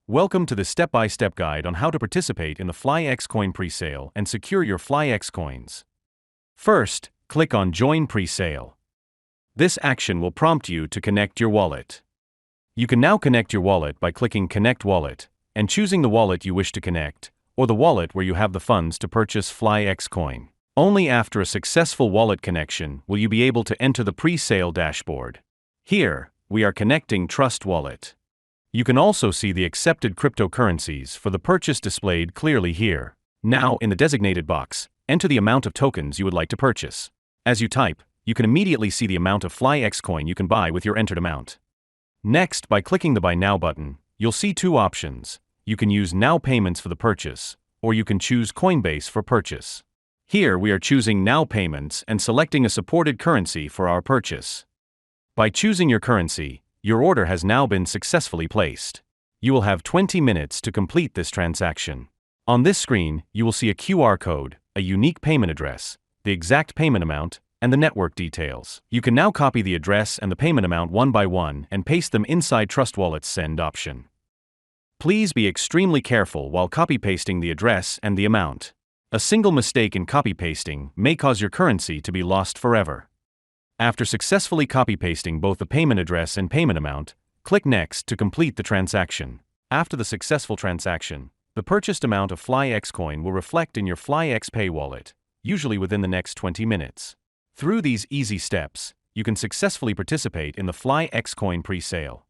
Welcome to the step-by-step guide on how to participate in the Fly Xcoin presale and secure your Fly Xcoins. First, click on Join Presale. This action will prompt you to connect your wallet. You can now connect your wallet by clicking Connect Wallet and choosing the wallet you wish to connect, or the wallet where you have the funds to purchase Fly Xcoin. Only after a successful wallet connection will you be able to enter the presale dashboard. Here, we are connecting Trust Wallet. You can also see the accepted cryptocurrencies for the purchase displayed clearly here. Now, in the designated box, enter the amount of tokens you would like to purchase. As you type, you can immediately see the amount of Fly Xcoin you can buy with your entered amount. Next, by clicking the Buy Now button, you'll see two options. You can use Now Payments for the purchase, or you can choose Coinbase for purchase. Here, we are choosing Now Payments and selecting a supported currency for our purchase. By choosing your currency, your order has now been successfully placed. You will have 20 minutes to complete this transaction. On this screen, you will see a QR code, a unique payment address, the exact payment amount, and the network details. You can now copy the address and the payment amount one by one and paste them inside Trust Wallet's Send option. Please be extremely careful while copy-pasting the address and the amount. A single mistake in copy-pasting may cause your currency to be lost forever. After successfully copy-pasting both the payment address and payment amount, click Next to complete the transaction. After the successful transaction, the purchased amount of Fly Xcoin will reflect in your FlyXpay wallet, usually within the next 20 minutes. Through these easy steps, you can successfully participate in the Fly Xcoin presale.